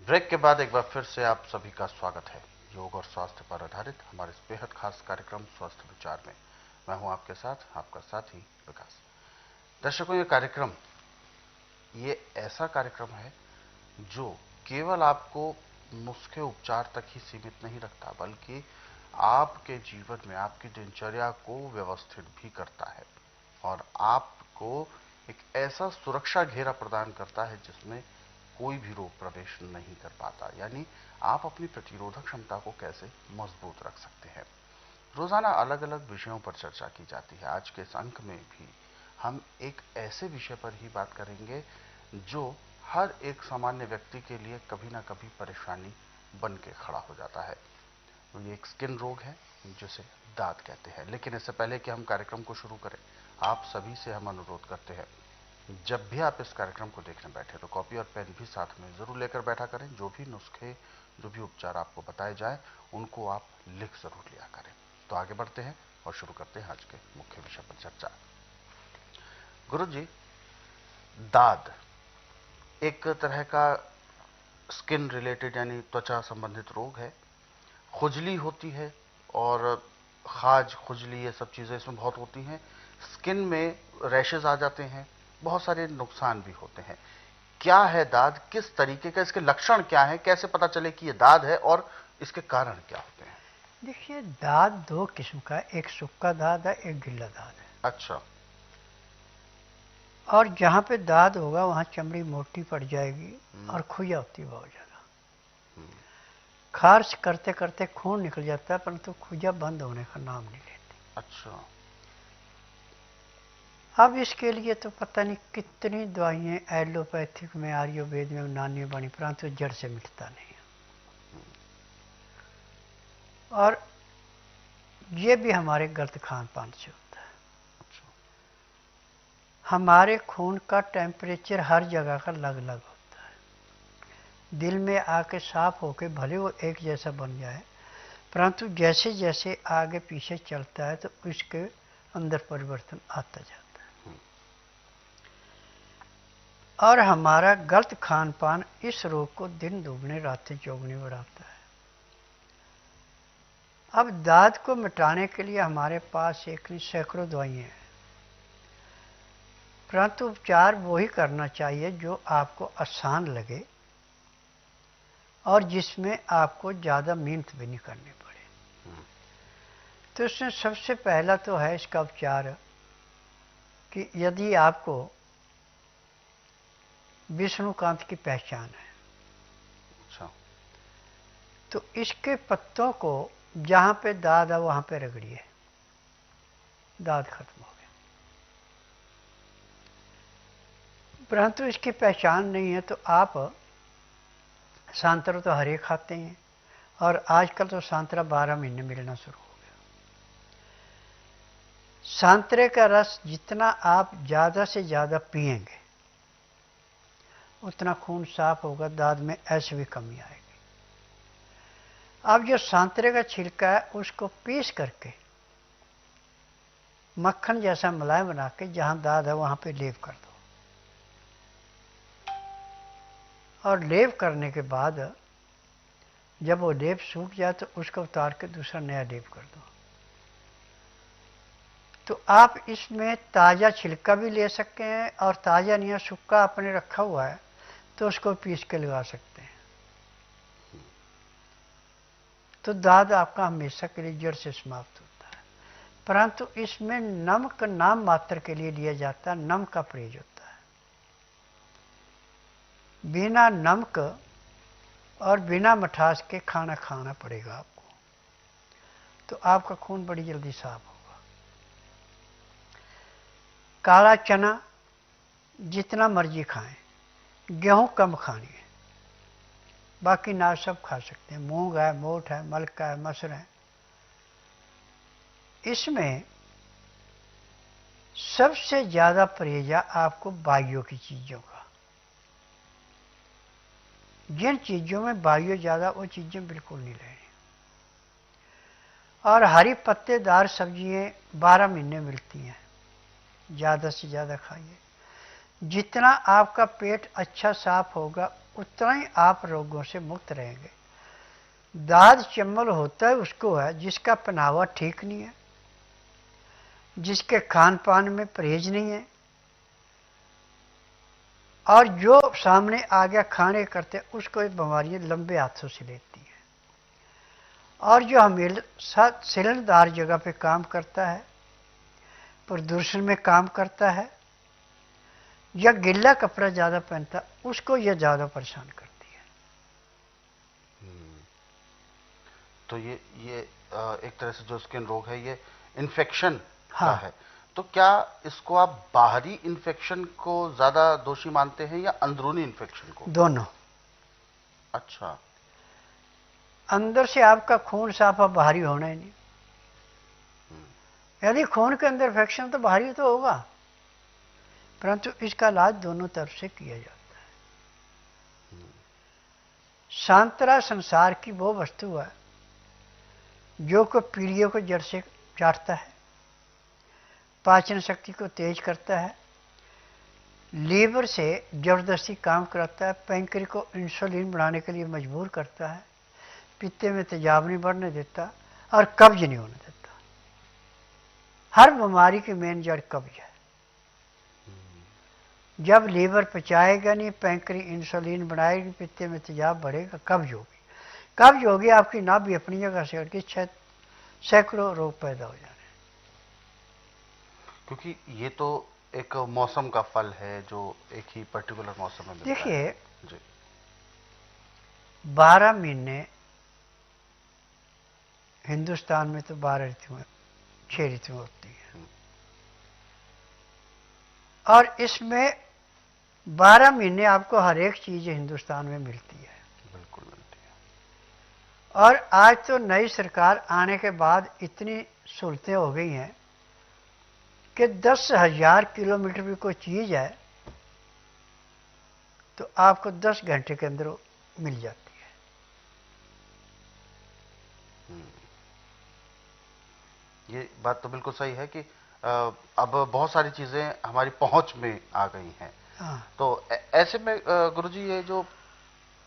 Break के बाद एक बार फिर से आप सभी का स्वागत है योग और स्वास्थ्य पर आधारित हमारे इस बेहद खास कार्यक्रम स्वास्थ्य विचार में। मैं हूं आपके साथ आपका साथी विकास। दर्शकों, ये ऐसा कार्यक्रम है जो केवल आपको नुस्खे उपचार तक ही सीमित नहीं रखता, बल्कि आपके जीवन में आपकी दिनचर्या को व्यवस्थित भी करता है और आपको एक ऐसा सुरक्षा घेरा प्रदान करता है जिसमें कोई भी रोग प्रवेश नहीं कर पाता। यानी आप अपनी प्रतिरोधक क्षमता को कैसे मजबूत रख सकते हैं। रोजाना अलग अलग विषयों पर चर्चा की जाती है। आज के इस अंक में भी हम एक ऐसे विषय पर ही बात करेंगे जो हर एक सामान्य व्यक्ति के लिए कभी ना कभी परेशानी बन के खड़ा हो जाता है। ये एक स्किन रोग है जिसे दाद कहते हैं। लेकिन इससे पहले कि हम कार्यक्रम को शुरू करें, आप सभी से हम अनुरोध करते हैं, जब भी आप इस कार्यक्रम को देखने बैठे तो कॉपी और पेन भी साथ में जरूर लेकर बैठा करें। जो भी नुस्खे, जो भी उपचार आपको बताए जाए, उनको आप लिख जरूर लिया करें। तो आगे बढ़ते हैं और शुरू करते हैं आज के मुख्य विषय पर चर्चा। गुरु जी, दाद एक तरह का स्किन रिलेटेड यानी त्वचा संबंधित रोग है। खुजली होती है और खाज, खुजली, ये सब चीज़ें इसमें बहुत होती हैं। स्किन में रैशेज आ जाते हैं, बहुत सारे नुकसान भी होते हैं। क्या है दाद, किस तरीके का, इसके लक्षण क्या है, कैसे पता चले कि ये दाद है और इसके कारण क्या होते हैं? देखिए, दाद दो किस्म का है, एक सूखा दाद है, एक गीला दाद है। अच्छा। और जहाँ पे दाद होगा वहाँ चमड़ी मोटी पड़ जाएगी और खुजा होती है बहुत ज़्यादा। खारिश करते करते खून निकल जाता है, परंतु खुजा बंद होने का नाम नहीं लेती। अच्छा। अब इसके लिए तो पता नहीं कितनी दवाइयाँ एलोपैथिक में, आयुर्वेद में, यूनानी बनी, परंतु जड़ से मिटता नहीं है। और ये भी हमारे गलत खान पान से होता है। अच्छा। हमारे खून का टेम्परेचर हर जगह का अलग अलग होता है। दिल में आके साफ होके भले वो एक जैसा बन जाए, परंतु जैसे जैसे आगे पीछे चलता है तो उसके अंदर परिवर्तन आता जाता है। और हमारा गलत खान पान इस रोग को दिन दुगने रातें चौगुनी बढ़ाता है। अब दाद को मिटाने के लिए हमारे पास एक नहीं सैकड़ों दवाइयाँ हैं, परंतु उपचार वही करना चाहिए जो आपको आसान लगे और जिसमें आपको ज़्यादा मेहनत भी नहीं करनी पड़े। तो इसमें सबसे पहला तो है इसका उपचार कि यदि आपको विष्णुकांत की पहचान है, अच्छा, तो इसके पत्तों को जहाँ पे दाद है वहाँ पे रगड़िए, दाद खत्म हो गया। परंतु इसकी पहचान नहीं है तो आप सांतरा तो हर एक खाते हैं, और आजकल तो सांतरा 12 महीने मिलना शुरू हो गया। सांतरे का रस जितना आप ज़्यादा से ज़्यादा पिएंगे उतना खून साफ होगा, दाद में ऐसे भी कमी आएगी। अब जो सांतरे का छिलका है उसको पीस करके मक्खन जैसा मुलायम बना के जहाँ दाद है वहाँ पे लेप कर दो, और लेप करने के बाद जब वो लेप सूख जाए तो उसको उतार के दूसरा नया लेप कर दो। तो आप इसमें ताज़ा छिलका भी ले सकते हैं, और ताज़ा नहीं है सूखा आपने रखा हुआ है तो उसको पीस के लगा सकते हैं। तो दाद आपका हमेशा के लिए जड़ से समाप्त होता है। परंतु इसमें नमक नाम मात्र के लिए लिया जाता है, नमक का प्रयोग होता है। बिना नमक और बिना मिठास के खाना खाना पड़ेगा आपको, तो आपका खून बड़ी जल्दी साफ होगा। काला चना जितना मर्जी खाएं, गेहूं कम खानी है, बाकी नाज सब खा सकते हैं। मूंग है, मोठ है, मलका है, मसूर है। इसमें सबसे ज़्यादा परहेज आपको बाइयों की चीज़ों का। जिन चीज़ों में बाइयों ज़्यादा वो चीज़ें बिल्कुल नहीं लेनी। और हरी पत्तेदार सब्जियाँ 12 महीने मिलती हैं, ज़्यादा से ज़्यादा खाइए। जितना आपका पेट अच्छा साफ होगा उतना ही आप रोगों से मुक्त रहेंगे। दाद चंबल होता है उसको है जिसका पहनावा ठीक नहीं है, जिसके खान पान में परहेज नहीं है, और जो सामने आ गया खाने करते उसको ये बीमारियां लंबे हाथों से लेती हैं। और जो हमेशा सिलेंडरदार जगह पे काम करता है, प्रदूषण में काम करता है, या गीला कपड़ा ज़्यादा पहनता है, उसको यह ज़्यादा परेशान करती है। तो ये एक तरह से जो स्किन रोग है ये इन्फेक्शन का हाँ। है। तो क्या इसको आप बाहरी इन्फेक्शन को ज्यादा दोषी मानते हैं या अंदरूनी इन्फेक्शन को? दोनों। अच्छा। अंदर से आपका खून साफ और बाहरी होना ही नहीं। यदि खून के अंदर इन्फेक्शन तो बाहरी तो होगा, परंतु इसका इलाज दोनों तरफ से किया जाता है। सांतरा संसार की वो वस्तु है जो को पीढ़ियों को जड़ से काटता है, पाचन शक्ति को तेज करता है, लीवर से जबरदस्ती काम कराता है, पैंक्री को इंसुलिन बनाने के लिए मजबूर करता है, पित्ते में तेजाब नहीं बढ़ने देता और कब्ज नहीं होने देता। हर बीमारी की मेन जड़ कब्ज है। जब लीवर पचाएगा नहीं, पैंक्री इंसुलिन बनाएगी, पित्ते में तेजाब बढ़ेगा, कब्ज होगी। कब्ज होगी आपकी नाभि अपनी जगह से हटके सैकड़ों रोग पैदा हो जाने। क्योंकि ये तो एक मौसम का फल है जो एक ही पर्टिकुलर मौसम में मिलता है। देखिए, जी। 12 महीने हिंदुस्तान में तो 12 ऋतुएं, 6 ऋतुएं होती हैं, और इसमें 12 महीने आपको हर एक चीज हिंदुस्तान में मिलती है। बिल्कुल मिलती है। और आज तो नई सरकार आने के बाद इतनी सहूलतें हो गई हैं कि 10,000 किलोमीटर भी कोई चीज है तो आपको 10 घंटे के अंदर मिल जाती है। ये बात तो बिल्कुल सही है कि अब बहुत सारी चीजें हमारी पहुंच में आ गई हैं। हाँ। तो ऐसे में गुरुजी ये जो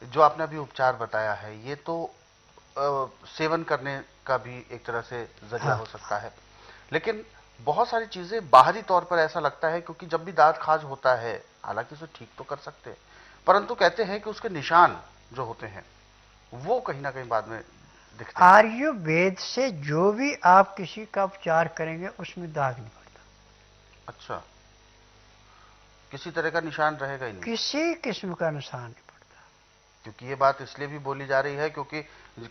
जो आपने अभी उपचार बताया है ये तो सेवन करने का भी एक तरह से जरिया हाँ। हो सकता है, लेकिन बहुत सारी चीजें बाहरी तौर पर ऐसा लगता है क्योंकि जब भी दांत खाज होता है, हालांकि उसे ठीक तो कर सकते हैं, परंतु कहते हैं कि उसके निशान जो होते हैं वो कहीं ना कहीं बाद में दिखते हैं। आयुर्वेद से जो भी आप किसी का उपचार करेंगे उसमें दाग नहीं पड़ता। अच्छा, किसी तरह का निशान रहेगा ही नहीं? किसी किस्म का निशान नहीं पड़ता। क्योंकि ये बात इसलिए भी बोली जा रही है क्योंकि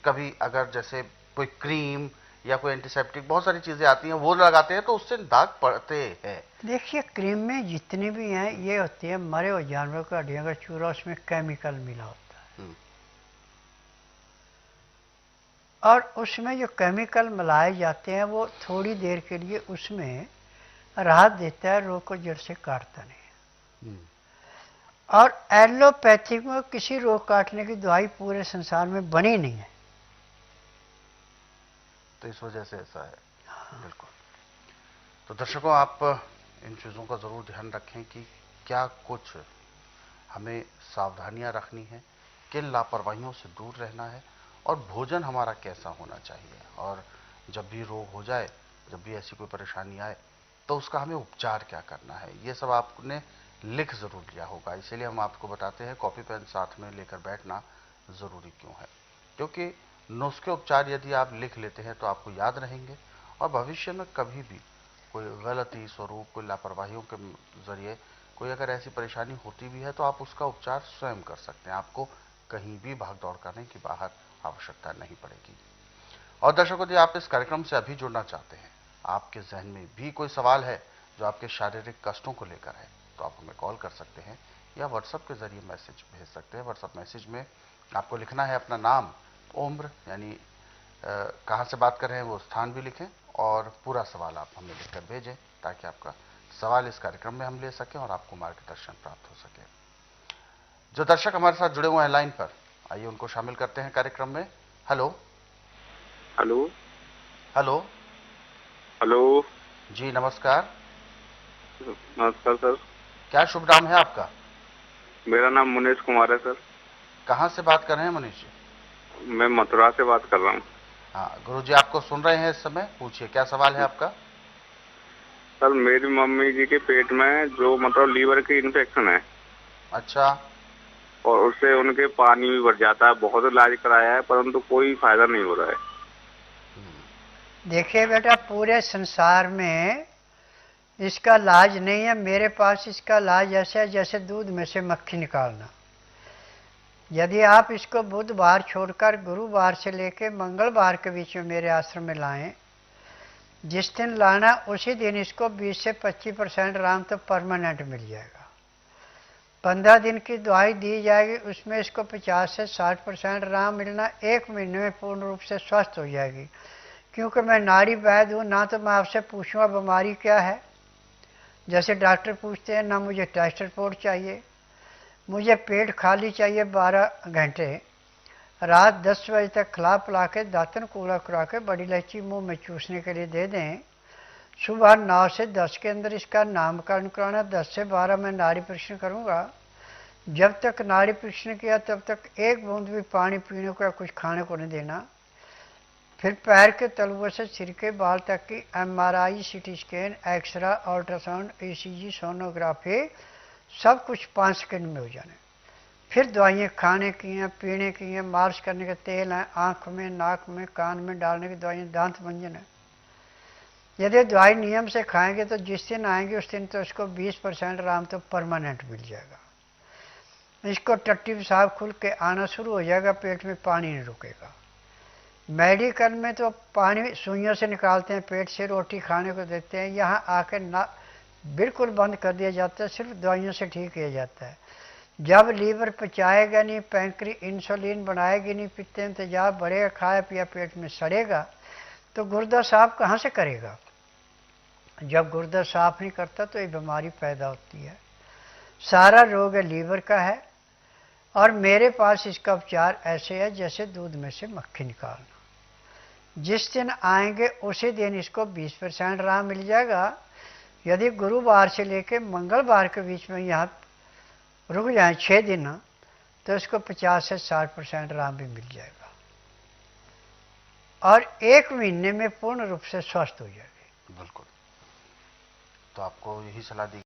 कभी अगर जैसे कोई क्रीम या कोई एंटीसेप्टिक बहुत सारी चीजें आती हैं वो लगाते हैं तो उससे दाग पड़ते हैं। देखिए, क्रीम में जितनी भी हैं ये होती है मरे हुए जानवर का हड्डियों का चूरा, उसमें केमिकल मिला होता है, और उसमें जो केमिकल मिलाए जाते हैं वो थोड़ी देर के लिए उसमें राहत देता है, रोग को जड़ से काटता नहीं। और एलोपैथिक में किसी रोग काटने की दवाई पूरे संसार में बनी नहीं है, तो इस वजह से ऐसा है। हाँ। बिल्कुल। तो दर्शकों, आप इन चीज़ों का ज़रूर ध्यान रखें कि क्या कुछ हमें सावधानियां रखनी है, किन लापरवाहियों से दूर रहना है, और भोजन हमारा कैसा होना चाहिए, और जब भी रोग हो जाए, जब भी ऐसी कोई परेशानी आए तो उसका हमें उपचार क्या करना है, ये सब आपने लिख ज़रूर लिया होगा। इसीलिए हम आपको बताते हैं कॉपी पेन साथ में लेकर बैठना ज़रूरी क्यों है, क्योंकि नुस्खे उपचार यदि आप लिख लेते हैं तो आपको याद रहेंगे और भविष्य में कभी भी कोई गलती स्वरूप, कोई लापरवाहियों के जरिए कोई अगर ऐसी परेशानी होती भी है तो आप उसका उपचार स्वयं कर सकते हैं। आपको कहीं भी भाग दौड़ करने की बाहर आवश्यकता नहीं पड़ेगी। और दर्शकों, यदि आप इस कार्यक्रम से अभी जुड़ना चाहते हैं, आपके जहन में भी कोई सवाल है जो आपके शारीरिक कष्टों को लेकर है, तो आप हमें कॉल कर सकते हैं या व्हाट्सएप के जरिए मैसेज भेज सकते हैं। व्हाट्सएप मैसेज में आपको लिखना है अपना नाम, उम्र, यानी कहाँ से बात कर रहे हैं वो स्थान भी लिखें, और पूरा सवाल आप हमें लिखकर भेजें ताकि आपका सवाल इस कार्यक्रम में हम ले सकें और आपको मार्गदर्शन प्राप्त हो सके। जो दर्शक हमारे साथ जुड़े हुए हैं लाइन पर, आइए उनको शामिल करते हैं कार्यक्रम में। Hello hello hello hello. जी नमस्कार। नमस्कार सर। क्या शुभ नाम है आपका? मेरा नाम मुनेश कुमार है सर। कहाँ से बात कर रहे हैं मनीष जी? मैं मथुरा से बात कर रहा हूँ। हाँ गुरुजी आपको सुन रहे हैं इस समय, पूछिए क्या सवाल है आपका। सर मेरी मम्मी जी के पेट में जो मतलब लीवर की इन्फेक्शन है, अच्छा। और उससे उनके पानी भी बढ़ जाता है। बहुत इलाज कराया है परंतु कोई फायदा नहीं हो रहा है। देखिए बेटा, पूरे संसार में इसका इलाज नहीं है। मेरे पास इसका इलाज ऐसा है जैसे दूध में से मक्खी निकालना। यदि आप इसको बुधवार छोड़कर गुरुवार से लेकर मंगलवार के बीच में मेरे आश्रम में लाएं, जिस दिन लाना उसी दिन इसको 20 से 25% आराम तो परमानेंट मिल जाएगा। 15 दिन की दवाई दी जाएगी, उसमें इसको 50 से 60% आराम मिलना, 1 महीने में पूर्ण रूप से स्वस्थ हो जाएगी। क्योंकि मैं नाड़ी वैद्य हूँ, ना तो मैं आपसे पूछूंगा बीमारी क्या है जैसे डॉक्टर पूछते हैं, ना मुझे टेस्ट रिपोर्ट चाहिए। मुझे पेट खाली चाहिए 12 घंटे, रात 10 बजे तक खिला पिला के दातन कूड़ा करा के बड़ी इलायची मुंह में चूसने के लिए दे दें। सुबह 9 से 10 के अंदर इसका नामकरण कराना, 10 से 12 मैं नाड़ी परीक्षण करूँगा। जब तक नाड़ी परीक्षण किया तब तक एक बूंद भी पानी पीने को या कुछ खाने को नहीं देना। फिर पैर के तलुओं से सिर के बाल तक की MRI, CT scan, x-ray, ultrasound, ECG, sonography सब कुछ 5 सेकंड में हो जाने। फिर दवाइयाँ खाने की हैं, पीने की हैं, मालिश करने के तेल हैं, आँख में, नाक में, कान में डालने की दवाइयाँ, दांत मंजन है। यदि दवाई नियम से खाएंगे तो जिस दिन आएंगे उस दिन तो इसको 20% आराम तो परमानेंट मिल जाएगा। इसको टट्टी पेशाब खुल के आना शुरू हो जाएगा, पेट में पानी नहीं रुकेगा। मेडिकल में तो पानी सुइयों से निकालते हैं, पेट से रोटी खाने को देते हैं, यहाँ आकर ना बिल्कुल बंद कर दिया जाता है, सिर्फ दवाइयों से ठीक किया जाता है। जब लीवर पचाएगा नहीं, पैंक्री इंसुलिन बनाएगी नहीं, पित्त में तेजाब बढ़ेगा, खाया पिया पेट में सड़ेगा, तो गुर्दा साफ कहाँ से करेगा। जब गुर्दा साफ नहीं करता तो ये बीमारी पैदा होती है। सारा रोग है लीवर का है, और मेरे पास इसका उपचार ऐसे है जैसे दूध में से मक्खी निकालना। जिस दिन आएंगे उसी दिन इसको 20% आराम मिल जाएगा। यदि गुरुवार से लेकर मंगलवार के बीच में यहाँ रुक जाए 6 दिन, तो इसको 50 से 60% आराम भी मिल जाएगा, और 1 महीने में पूर्ण रूप से स्वस्थ हो जाएगी। बिल्कुल। तो आपको यही सलाह दी